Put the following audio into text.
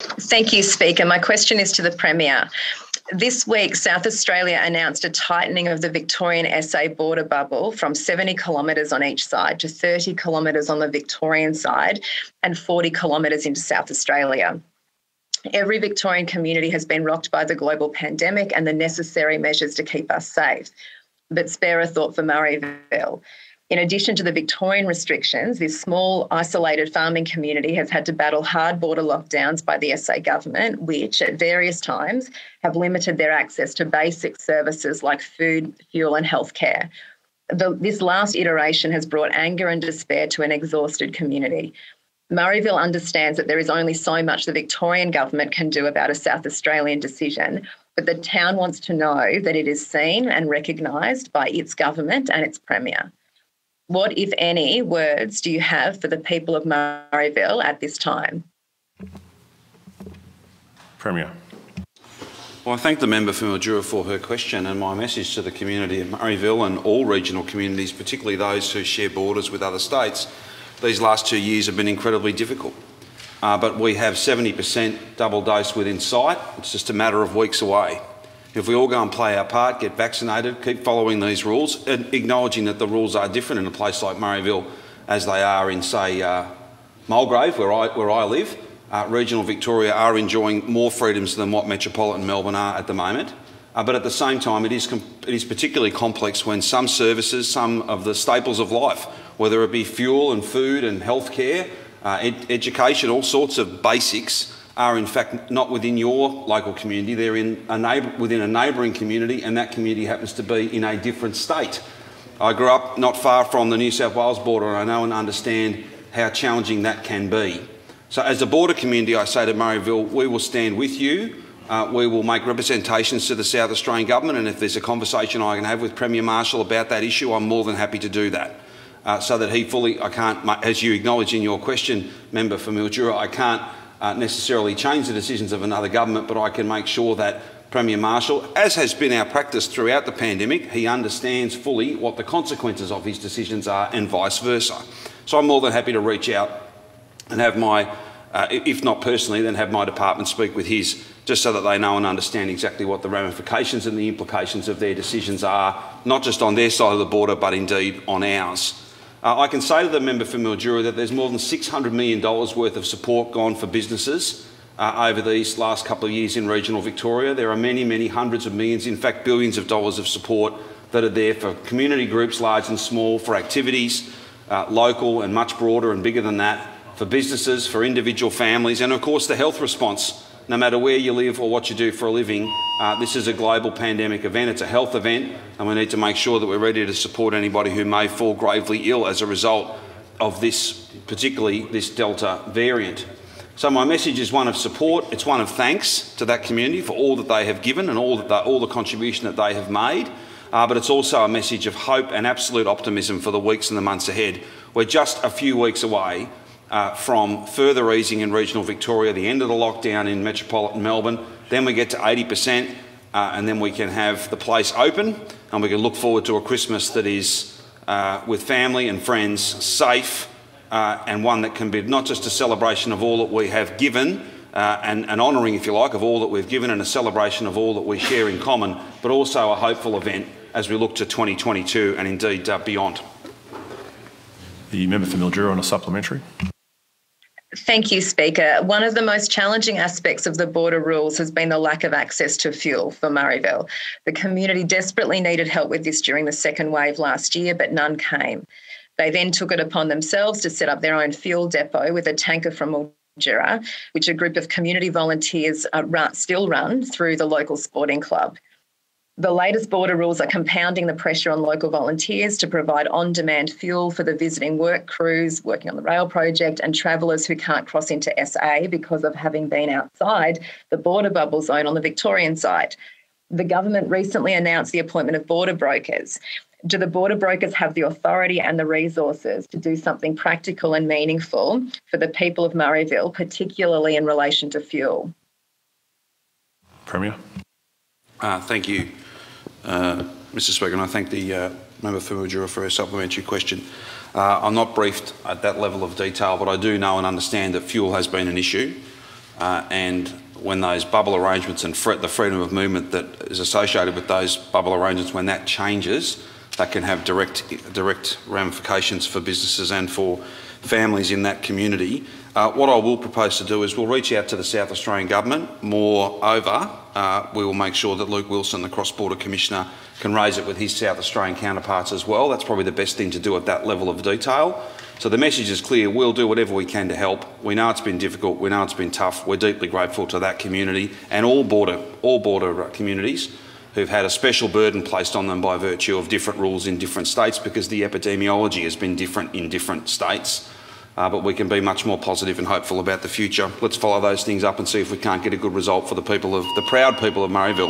Thank you, Speaker. My question is to the Premier. This week, South Australia announced a tightening of the Victorian-SA border bubble from 70 kilometres on each side to 30 kilometres on the Victorian side and 40 kilometres into South Australia. Every Victorian community has been rocked by the global pandemic and the necessary measures to keep us safe. But spare a thought for Murrayville. In addition to the Victorian restrictions, this small, isolated farming community has had to battle hard border lockdowns by the SA government, which at various times have limited their access to basic services like food, fuel and healthcare. This last iteration has brought anger and despair to an exhausted community. Murrayville understands that there is only so much the Victorian government can do about a South Australian decision, but the town wants to know that it is seen and recognised by its government and its Premier. What, if any, words do you have for the people of Murrayville at this time? Premier. Well, I thank the member for Mildura for her question, and my message to the community of Murrayville and all regional communities, particularly those who share borders with other states, these last 2 years have been incredibly difficult. But we have 70% double dose within sight. It's just a matter of weeks away. If we all go and play our part, get vaccinated, keep following these rules, and acknowledging that the rules are different in a place like Murrayville as they are in, say, Mulgrave, where I live, regional Victoria are enjoying more freedoms than what metropolitan Melbourne are at the moment. But at the same time, it is particularly complex when some services, some of the staples of life, whether it be fuel and food and healthcare, education, all sorts of basics, are in fact not within your local community. They're within a neighbouring community, and that community happens to be in a different state. I grew up not far from the New South Wales border, and I know and understand how challenging that can be. So as a border community, I say to Murrayville, we will stand with you. We will make representations to the South Australian government, and if there's a conversation I can have with Premier Marshall about that issue, I'm more than happy to do that. So that he fully, I can't, as you acknowledge in your question, Member for Mildura, I can't necessarily change the decisions of another government, but I can make sure that Premier Marshall, as has been our practice throughout the pandemic, he understands fully what the consequences of his decisions are and vice versa. So I'm more than happy to reach out and have my, if not personally, then have my department speak with his, just so that they know and understand exactly what the ramifications and the implications of their decisions are, not just on their side of the border, but indeed on ours. I can say to the member for Mildura that there's more than $600 million worth of support gone for businesses over these last couple of years in regional Victoria. There are many, many hundreds of millions, in fact billions of dollars of support that are there for community groups, large and small, for activities, local and much broader and bigger than that, for businesses, for individual families, and of course the health response. No matter where you live or what you do for a living, this is a global pandemic event. It's a health event, and we need to make sure that we're ready to support anybody who may fall gravely ill as a result of this, particularly this Delta variant. So my message is one of support. It's one of thanks to that community for all that they have given and all the contribution that they have made. But it's also a message of hope and absolute optimism for the weeks and the months ahead. We're just a few weeks away from further easing in regional Victoria, the end of the lockdown in metropolitan Melbourne. Then we get to 80%, and then we can have the place open, and we can look forward to a Christmas that is with family and friends, safe, and one that can be not just a celebration of all that we have given, and an honouring, if you like, of all that we've given, and a celebration of all that we share in common, but also a hopeful event as we look to 2022 and indeed beyond. The member for Mildura on a supplementary. Thank you, Speaker. One of the most challenging aspects of the border rules has been the lack of access to fuel for Murrayville. The community desperately needed help with this during the second wave last year, but none came. They then took it upon themselves to set up their own fuel depot with a tanker from Mildura, which a group of community volunteers still run through the local sporting club. The latest border rules are compounding the pressure on local volunteers to provide on-demand fuel for the visiting work crews working on the rail project and travellers who can't cross into SA because of having been outside the border bubble zone on the Victorian side. The government recently announced the appointment of border brokers. Do the border brokers have the authority and the resources to do something practical and meaningful for the people of Murrayville, particularly in relation to fuel? Premier. Thank you, Mr Speaker, and I thank the member for Mildura for her supplementary question. I'm not briefed at that level of detail, but I do know and understand that fuel has been an issue. and when those bubble arrangements and the freedom of movement that is associated with those bubble arrangements, when that changes, that can have direct ramifications for businesses and for families in that community. What I will propose to do is we'll reach out to the South Australian Government. Moreover, we will make sure that Luke Wilson, the Cross-Border Commissioner, can raise it with his South Australian counterparts as well. That's probably the best thing to do at that level of detail. So the message is clear. We'll do whatever we can to help. We know it's been difficult. We know it's been tough. We're deeply grateful to that community and all border communities who've had a special burden placed on them by virtue of different rules in different states, because the epidemiology has been different in different states. But we can be much more positive and hopeful about the future. Let's follow those things up and see if we can't get a good result for the proud people of Murrayville.